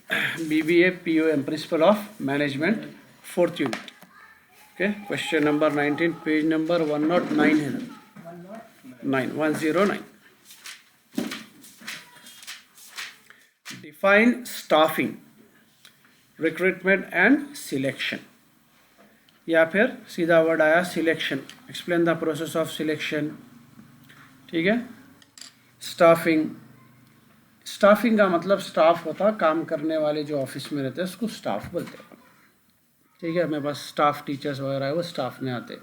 BBA POM Principle of Management 4th unit. Okay, question number 19, page number 109 है ना, 109. Define staffing, recruitment and selection. या फिर सीधा word आया selection. Explain the process of selection. ठीक है. स्टाफिंग, स्टाफिंग का मतलब स्टाफ होता, काम करने वाले जो ऑफिस में रहते हैं उसको स्टाफ बोलते हैं. ठीक है, हमें बस स्टाफ टीचर्स वगैरह है वो स्टाफ में आते.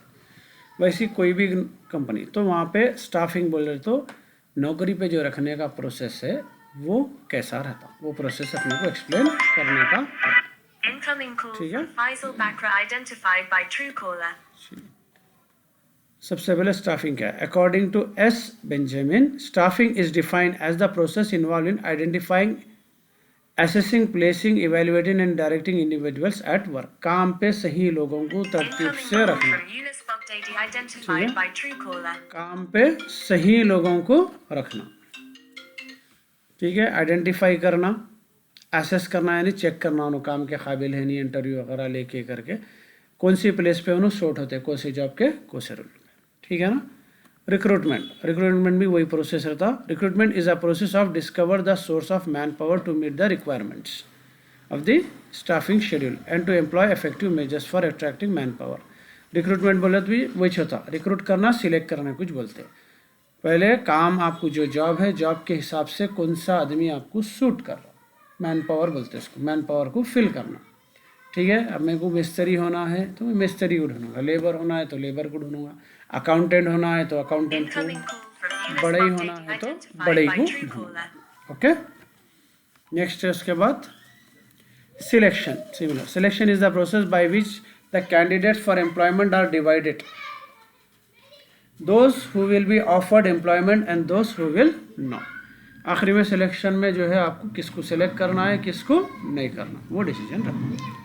वैसी कोई भी कंपनी तो वहाँ पे स्टाफिंग बोल रहे तो नौकरी पे जो रखने का प्रोसेस है वो कैसा रहता, वो प्रोसेस अपने को एक्सप्लेन करने का. ठीक है. सबसे पहले स्टाफिंग क्या है. According to S Benjamin, staffing is defined as the process involve in identifying, assessing, placing, evaluating and directing individuals at work. काम पे सही लोगों को तरतीब से रखना. काम पे सही लोगों को रखना. ठीक है. आइडेंटिफाई करना, एसेस करना यानी चेक करना उन्होंने काम के काबिल है नहीं, इंटरव्यू वगैरह लेके करके कौन सी प्लेस पे उन्होंने शॉर्ट होते हैं, कौन सी जॉब के कौन से रोल. ठीक है ना. रिक्रूटमेंट, रिक्रूटमेंट भी वही प्रोसेस रहता. Recruitment is a process of discover the source of man power to meet the requirements of the staffing schedule and to employ effective measures for attracting man power. Recruitment बोले तो भी वही होता. Recruit करना, select करना कुछ बोलते हैं. पहले काम आपको जो जॉब है, जॉब के हिसाब से कौन सा आदमी आपको सूट कर रहा, मैन पावर बोलते हैं उसको. मैन पावर को फिल करना. ठीक है. अब मेरे को मिस्त्री होना है तो मैं मिस्त्री को ढूंढूंगा, लेबर होना है तो लेबर को ढूंढूंगा, अकाउंटेंट होना है तो अकाउंटेंट को, बढ़ई होना है तो बढ़ई को ढूंढूंगा. ओके. नेक्स्ट है उसके बाद selection. Similar, selection is the process by which the candidates for employment are divided. Those who will be offered employment and those who will not. आखिरी में सिलेक्शन में जो है आपको किसको सिलेक्ट करना है, किसको नहीं करना, वो डिसीजन रखना.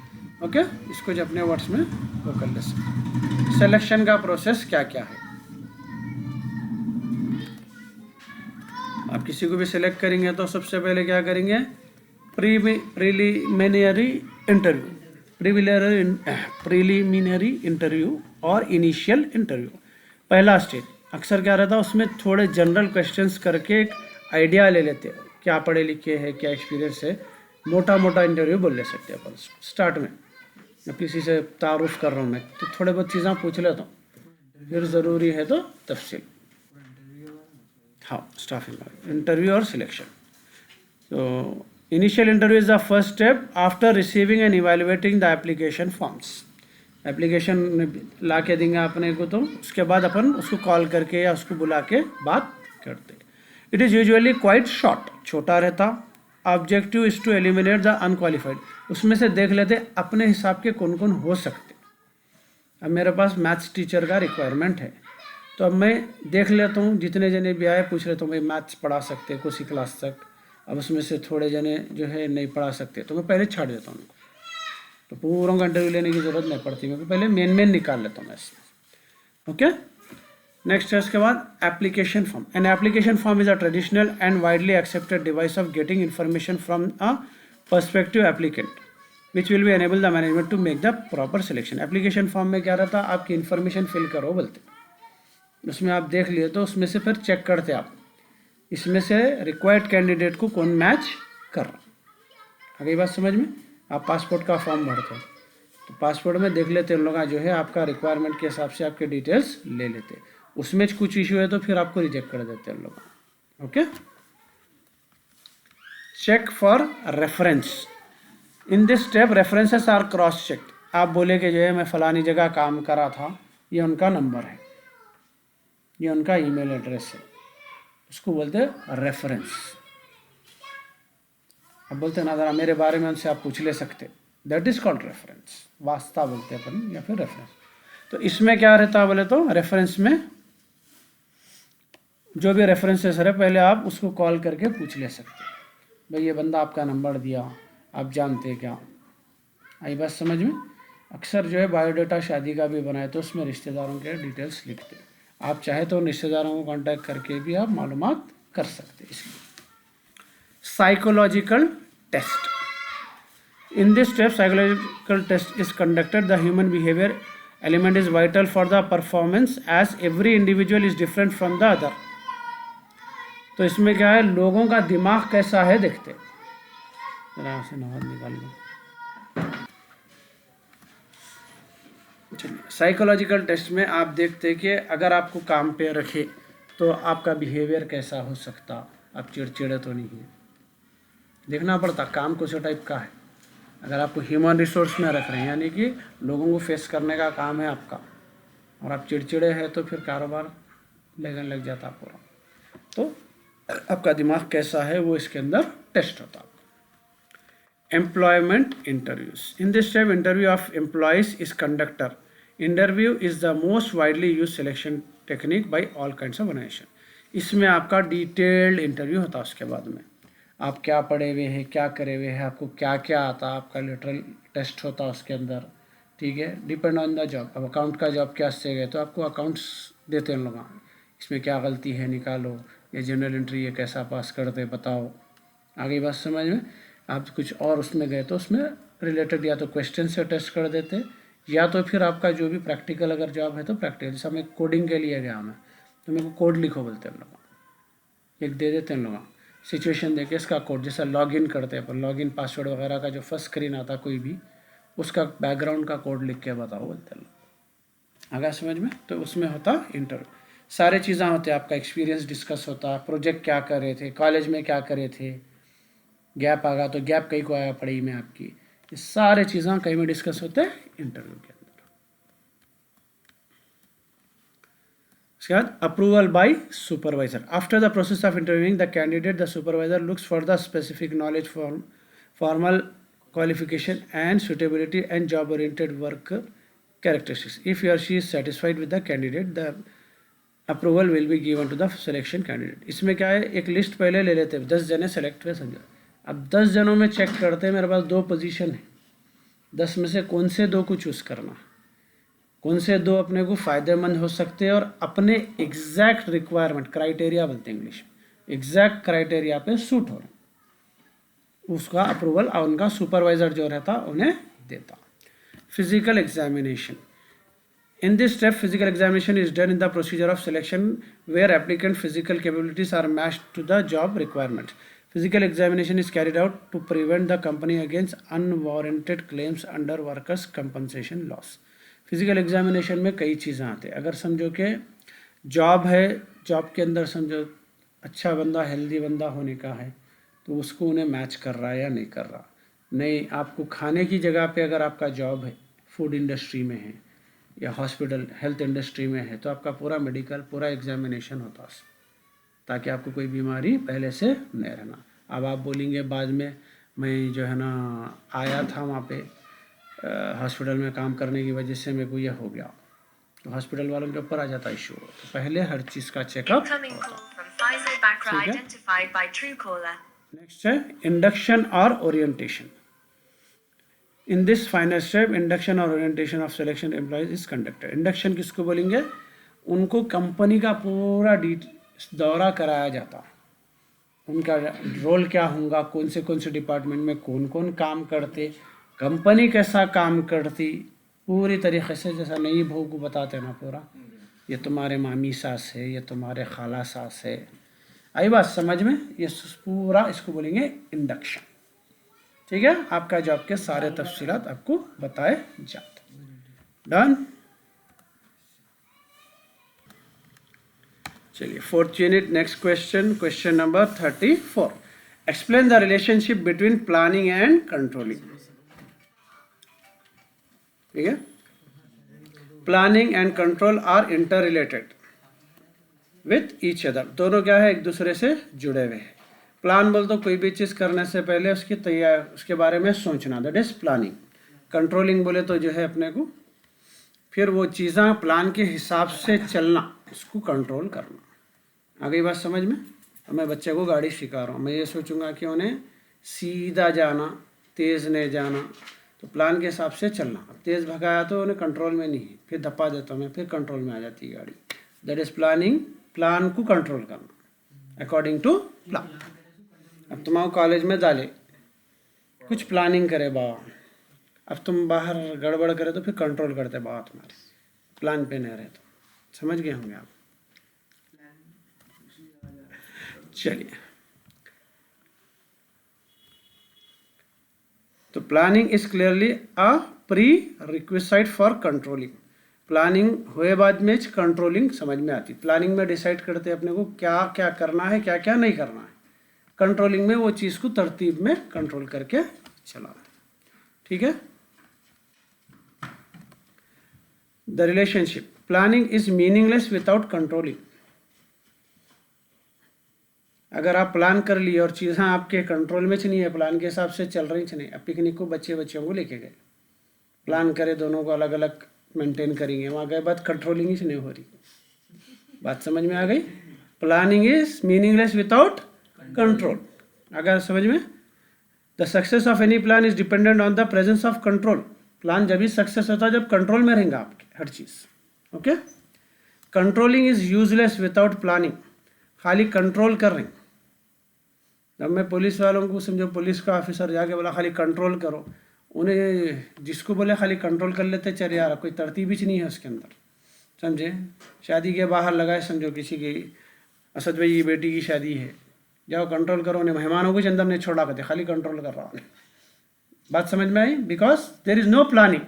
ओके. इसको जो अपने वर्ड्स में वो कर ले सकते. सिलेक्शन का प्रोसेस क्या क्या है. आप किसी को भी सिलेक्ट करेंगे तो सबसे पहले क्या करेंगे, प्रीलिमिनरी इंटरव्यू, प्रीलिमिनरी इंटरव्यू और इनिशियल इंटरव्यू. पहला स्टेज अक्सर क्या रहता है, उसमें थोड़े जनरल क्वेश्चंस करके एक आइडिया ले लेते हैं, क्या पढ़े लिखे हैं, क्या एक्सपीरियंस है. मोटा मोटा इंटरव्यू बोल ले सकते हैं अपन स्टार्ट में. अब किसी से तारुफ कर रहा हूँ मैं तो थोड़े बहुत चीज़ें पूछ लेता हूँ, फिर ज़रूरी है तो तफसील. हाँ, स्टाफिंग इंटरव्यू और सिलेक्शन. तो initial interview is the first step after receiving and evaluating the application forms. Application ला के देंगे अपने को तो उसके बाद अपन उसको कॉल करके या उसको बुला के बात करते. It is usually quite short, छोटा रहता. Objective is to eliminate the unqualified. उसमें से देख लेते अपने हिसाब के कौन कौन हो सकते. अब मेरे पास मैथ्स टीचर का रिक्वायरमेंट है तो अब मैं देख लेता हूँ जितने जने भी आए पूछ लेता हूँ भाई मैथ्स पढ़ा सकते हैं किसी क्लास तक. अब उसमें से थोड़े जने जो है नहीं पढ़ा सकते तो मैं पहले छाड़ देता हूँ. तो पूरा इंटरव्यू लेने की ज़रूरत नहीं पड़ती, मैं पहले मेन निकाल लेता हूँ मैं इसमें. ओके. नेक्स्ट है उसके बाद application form. An application form is a traditional and widely accepted device of getting information from a perspective applicant which will be enable the management to make the proper selection. Application form में क्या रहता, आपकी information fill करो बोलते, उसमें आप देख लिए तो उसमें से फिर चेक करते आप इसमें से रिक्वायर्ड कैंडिडेट को कौन मैच कर रहा. आ गई बात समझ में. आप पासपोर्ट का फॉर्म भरते हो तो पासपोर्ट में देख लेते उन लोग जो है आपका रिक्वायरमेंट के हिसाब से आपके डिटेल्स ले लेते. उसमें कुछ इशू है तो फिर आपको रिजेक्ट कर देते हैं लोग. Okay. Check for reference. In this step references are cross check. आप बोले कि जो है मैं फलानी जगह काम करा था, ये उनका नंबर है, ये उनका ईमेल एड्रेस है, उसको बोलते हैं रेफरेंस. अब बोलते हैं ना ज़रा मेरे बारे में उनसे आप पूछ ले सकते, दैट इज कॉल्ड रेफरेंस. वास्ता बोलते हैं अपन या फिर रेफरेंस. तो इसमें क्या रहता है बोले तो रेफरेंस में जो भी रेफरेंसेस है पहले आप उसको कॉल करके पूछ ले सकते भाई ये बंदा आपका नंबर दिया, आप जानते क्या. आई बात समझ में. अक्सर जो है बायोडाटा शादी का भी बनाए तो उसमें रिश्तेदारों के डिटेल्स लिखते. आप चाहे तो रिश्तेदारों को कांटेक्ट करके भी आप मालूमात कर सकते. इसलिए psychological test. In this step, psychological test is conducted. The human behavior element is vital for the performance as every individual is different from the other. तो इसमें क्या है, लोगों का दिमाग कैसा है देखते। जरा से नवाज निकाल लो। चलिए, साइकोलॉजिकल टेस्ट में आप देखते कि अगर आपको काम पे रखे तो आपका बिहेवियर कैसा हो सकता। आप चिड़चिड़े तो नहीं है, देखना पड़ता काम कुछ टाइप का है। अगर आपको ह्यूमन रिसोर्स में रख रहे हैं, यानी कि लोगों को फेस करने का काम है आपका, और आप चिड़चिड़े हैं तो फिर कारोबार लगन लग जाता पूरा। तो आपका दिमाग कैसा है वो इसके अंदर टेस्ट होता है। Employment interviews. In this step interview of employees is conductor. Interview is the most widely use selection technique by all kinds of organisation. इसमें आपका डिटेल्ड इंटरव्यू होता है। उसके बाद में आप क्या पढ़े हुए हैं, क्या करे हुए हैं, आपको क्या क्या आता, आपका लिटरल टेस्ट होता है उसके अंदर। ठीक है, डिपेंड ऑन द जॉब। अब अकाउंट का जॉब क्या से गए तो आपको अकाउंट्स देते हैं लोग, इसमें क्या गलती है निकालो, ये जनरल एंट्री ये कैसा पास करते बताओ। आगे बात समझ में। आप कुछ और उसमें गए तो उसमें रिलेटेड या तो क्वेश्चन से टेस्ट कर देते, या तो फिर आपका जो भी प्रैक्टिकल अगर जॉब है तो प्रैक्टिकल। जैसे मैं कोडिंग के लिए गया मैं, तो मेरे को कोड लिखो बोलते हैं लोग, एक दे देते हैं लोग सिचुएशन देके इसका कोड। जैसा लॉगिन करते हैं अपन, लॉगिन पासवर्ड वगैरह का जो फर्स्ट स्क्रीन आता कोई भी, उसका बैकग्राउंड का कोड लिख के बताओ बोलते हैं लोग। आगे समझ में। तो उसमें होता इंटरव्यू, सारे चीज़ें होते हैं। आपका एक्सपीरियंस डिस्कस होता, प्रोजेक्ट क्या कर रहे थे, कॉलेज में क्या करे थे, गैप आ गया तो गैप कहीं को आया पढ़ाई में आपकी, ये सारे चीज़ें कहीं में डिस्कस होते हैं इंटरव्यू के अंदर। उसके बाद approval bye supervisor. After the process of interviewing the candidate, the supervisor looks for the specific knowledge, formal qualification and suitability and job oriented work characteristics. If he or she is satisfied with the candidate, the approval will be given to the selection candidate. इसमें क्या है, एक list पहले ले लेते हैं, 10 जने select हुए समझो। अब 10 जनों में चेक करते हैं, मेरे पास 2 पोजीशन है, 10 में से कौन से 2 को चूज़ करना, कौन से 2 अपने को फ़ायदेमंद हो सकते हैं और अपने एग्जैक्ट रिक्वायरमेंट, क्राइटेरिया बोलते हैं इंग्लिश, एग्जैक्ट क्राइटेरिया पे सूट हो रहे, उसका अप्रूवल उनका सुपरवाइजर जो रहता उन्हें देता। Physical examination. In this step physical examination is done in the procedure of selection where applicant physical capabilities are matched to the job requirement. Physical examination is carried out to prevent the company against unwarranted claims under workers compensation loss. Physical examination में कई चीज़ें आती हैं। अगर समझो कि job है, job के अंदर समझो अच्छा बंदा, हेल्दी बंदा होने का है, तो उसको उन्हें मैच कर रहा है या नहीं कर रहा। नहीं, आपको खाने की जगह पे अगर आपका जॉब है, फूड इंडस्ट्री में है या हॉस्पिटल हेल्थ इंडस्ट्री में है, तो आपका पूरा मेडिकल पूरा एग्जामिनेशन होता है, ताकि आपको कोई बीमारी पहले से नहीं रहना। अब आप बोलेंगे बाद में मैं जो है ना आया था वहाँ पे हॉस्पिटल में काम करने की वजह से मेरे को यह हो गया, तो हॉस्पिटल वालों के ऊपर आ जाता इशू। तो पहले हर चीज़ का चेकअप होता। नेक्स्ट है इंडक्शन और orientation. In this final step induction और orientation of selection employees is conducted. Induction किसको बोलेंगे, उनको कंपनी का पूरा दौरा कराया जाता, उनका रोल क्या होगा, कौन से डिपार्टमेंट में कौन कौन काम करते, कंपनी कैसा काम करती, पूरी तरीके से। जैसा नई बहू को बताते ना पूरा, ये तुम्हारे मामी सास है, ये तुम्हारे खाला सास है। आई बात समझ में। ये पूरा इसको बोलेंगे इंडक्शन। ठीक है, आपका जॉब के सारे तफसीलात आपको बताए जाते। डन। चलिए 4th unit, next question, question number 34। Explain the relationship between planning and controlling. ठीक है, planning and control are interrelated with each other. दोनों क्या है, एक दूसरे से जुड़े हुए हैं। प्लान बोल तो कोई भी चीज़ करने से पहले उसकी तैयार, उसके बारे में सोचना, दैट इज प्लानिंग। कंट्रोलिंग बोले तो जो है अपने को फिर वो चीज़ें प्लान के हिसाब से चलना, उसको कंट्रोल करना। आ गई बात समझ में। तो मैं बच्चे को गाड़ी सिखा रहा हूँ, मैं ये सोचूंगा कि उन्हें सीधा जाना, तेज़ नहीं जाना, तो प्लान के हिसाब से चलना। अब तेज़ भगाया तो उन्हें कंट्रोल में नहीं, फिर धप्पा देता हूँ मैं, फिर कंट्रोल में आ जाती है गाड़ी। That is planning. प्लान को कंट्रोल करना अकॉर्डिंग टू प्लान। अब तुम्हारे कॉलेज में डाले, कुछ प्लानिंग करे बाबा। अब तुम बाहर गड़बड़ करे तो फिर कंट्रोल करते बाबा तुम्हारे, प्लान पे नहीं रहे तो। समझ गए होंगे आप। चलिए, तो planning is clearly a pre requisite for controlling. Planning हुए बाद में कंट्रोलिंग समझ में आती। प्लानिंग में डिसाइड करते हैं अपने को क्या क्या करना है, क्या क्या नहीं करना है। कंट्रोलिंग में वो चीज़ को तरतीब में कंट्रोल करके चलाते। ठीक है। The relationship, planning is meaningless without controlling. अगर आप प्लान कर लिए और चीज़ें आपके कंट्रोल में नहीं है, प्लान के हिसाब से चल रही नहीं। अब पिकनिक को बच्चों को लेके गए, प्लान करे दोनों को अलग अलग मेंटेन करेंगे, वहाँ गए बात कंट्रोलिंग ही नहीं हो रही। बात समझ में आ गई। Planning is meaningless without control. अगर समझ में, the success of any plan is dependent on the presence of control. Plan जब भी सक्सेस होता है जब कंट्रोल में रहेंगे आपके हर चीज़। Okay. Controlling is useless without planning. खाली कंट्रोल कर रहे हैं। जब मैं पुलिस वालों को समझो, पुलिस का ऑफिसर जाके बोला खाली कंट्रोल करो, उन्हें जिसको बोले खाली कंट्रोल कर लेते, चल यार कोई तरतीब ही नहीं है उसके अंदर। समझे, शादी के बाहर लगाए, समझो किसी की असद भाई की बेटी की शादी है, जाओ कंट्रोल करो, उन्हें मेहमानों को अंदर नहीं छोड़ा करते, खाली कंट्रोल कर रहा हूँ। बात समझ में आई। Because there is no planning.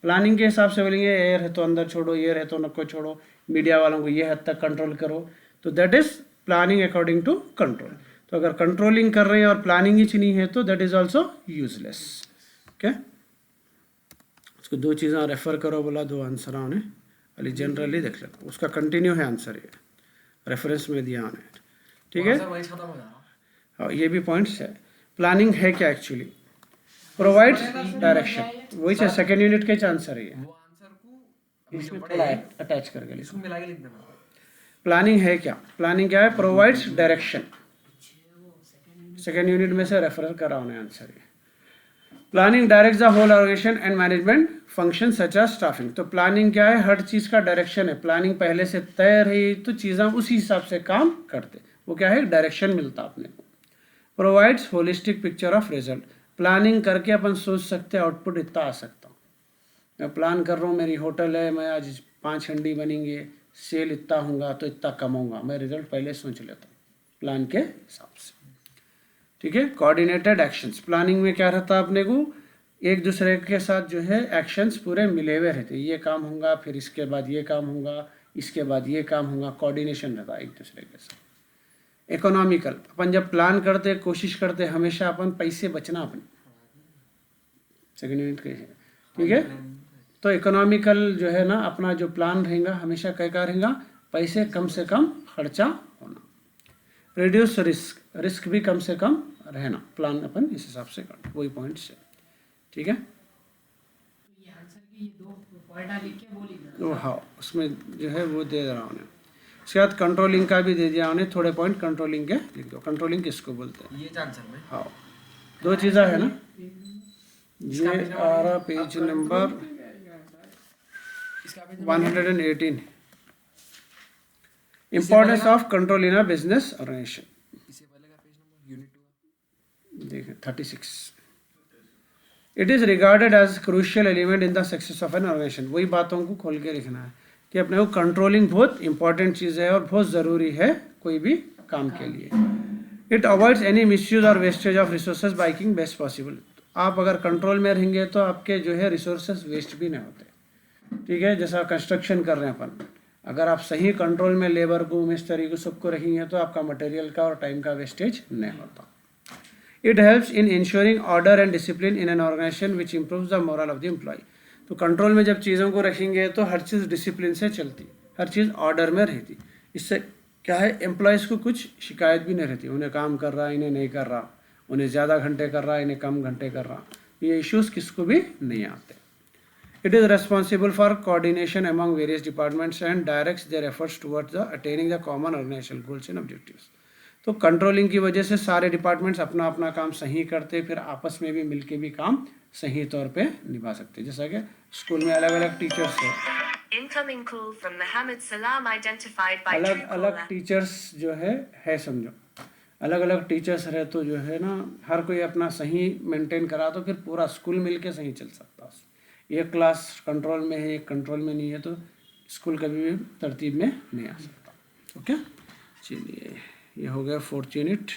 Planning के हिसाब से बोलेंगे ये है तो अंदर छोड़ो, ये है तो नको छोड़ो, मीडिया वालों को ये हद तक कंट्रोल करो, तो that is planning according to control. तो अगर कंट्रोलिंग कर रहे हैं और प्लानिंग ही नहीं है तो that is also useless. Okay. उसको दो चीज़ें रेफर करो बोला, दो आंसर आने अली जनरली देख लेते, उसका कंटिन्यू है आंसर, ये रेफरेंस में दिया आने। ठीक है। हाँ, ये भी पॉइंट्स है। प्लानिंग है क्या एक्चुअली? Provides direction. वही से सेकेंड यूनिट के आंसर है ये, इसमें थोड़ा अटैच करके इसको मिला के लिख देना। प्लानिंग है क्या? प्लानिंग क्या है? Provides direction. सेकेंड यूनिट में से रेफर करा उन्हें आंसर है। Planning directs the whole organisation and management function such as staffing. तो प्लानिंग क्या है? हर चीज़ का डायरेक्शन है। प्लानिंग पहले से तय रही तो चीज़ें उसी हिसाब से काम करते, वो क्या है? डायरेक्शन मिलता अपने को। Provides holistic picture of result. Planning करके अपन सोच सकते हैं आउटपुट इतना आ सकता हूँ। मैं प्लान कर रहा हूँ, मेरी होटल है, मैं आज 5 हंडी बनेंगे, सेल इतना होगा तो इतना कमाऊँगा, मैं रिजल्ट पहले सोच लेता हूँ प्लान के हिसाब से। ठीक है। Coordinated actions. प्लानिंग में क्या रहता है अपने को? एक दूसरे के साथ जो है एक्शंस पूरे मिले हुए रहते, ये काम होगा, फिर इसके बाद ये काम होगा, इसके बाद ये काम होगा, कोऑर्डिनेशन रहता है एक दूसरे के साथ। इकोनॉमिकल। अपन जब प्लान करते कोशिश करते हमेशा अपन पैसे बचना अपने, सेकेंड यूनिट के। ठीक है। तो इकोनॉमिकल जो है ना, अपना जो प्लान रहेगा हमेशा क्या रहेगा? पैसे कम से कम खर्चा होना। Reduce risk. रिस्क भी कम से कम रहना। प्लान अपन इस हिसाब से करना, वही पॉइंट्स है। ठीक है। तो हाँ, उसमें जो है वो दे रहा हूँ। उसके बाद कंट्रोलिंग का भी दे दिया उन्हें, थोड़े पॉइंट कंट्रोलिंग के लिख दो। कंट्रोलिंग किसको बोलते हैं? ये आंसर में हाँ, दो चीज़ें है ना। ये आ रहा page number 118। Importance of control in a business organisation. देखिए 36। It is regarded as crucial element in the success of an organisation. वही बातों को खोल के लिखना है कि अपने को कंट्रोलिंग बहुत इंपॉर्टेंट चीज़ है और बहुत ज़रूरी है कोई भी काम के लिए। इट अवॉइड्स एनी मिसयूज और wastage of resources by making best possible. आप अगर कंट्रोल में रहेंगे तो आपके जो है रिसोर्सेज वेस्ट भी नहीं होते। ठीक है। जैसा कंस्ट्रक्शन कर रहे हैं अपन, अगर आप सही कंट्रोल में लेबर को, मिस्त्री को, सबको रखेंगे तो आपका मटेरियल का और टाइम का वेस्टेज नहीं होता। It helps in ensuring order and discipline in an organisation which improves the morale of the employee. तो कंट्रोल में जब चीज़ों को रखेंगे तो हर चीज़ डिसिप्लिन से चलती, हर चीज़ ऑर्डर में रहती। इससे क्या है? एम्प्लॉयज़ को कुछ शिकायत भी नहीं रहती, उन्हें काम कर रहा है, इन्हें नहीं कर रहा, उन्हें ज़्यादा घंटे कर रहा है, इन्हें कम घंटे कर रहा, ये इश्यूज़ किसको भी नहीं आते। It is responsible for coordination among various departments and directs their efforts towards the attaining the common organizational goals and objectives. तो कंट्रोलिंग की वजह से सारे डिपार्टमेंट्स अपना अपना काम सही करते, फिर आपस में भी मिलके भी काम सही तौर पे निभा सकते। जैसा कि स्कूल में अलग अलग टीचर्स है, अलग अलग टीचर्स जो है समझो। अलग अलग टीचर्स रहे तो जो है ना हर कोई अपना सही मेंटेन करा तो फिर पूरा स्कूल मिलके सही चल सकता है। एक क्लास कंट्रोल में है, एक कंट्रोल में नहीं है तो स्कूल कभी भी तरतीब में नहीं आ सकता। ओके, चलिए ये हो गया 4th यूनिट।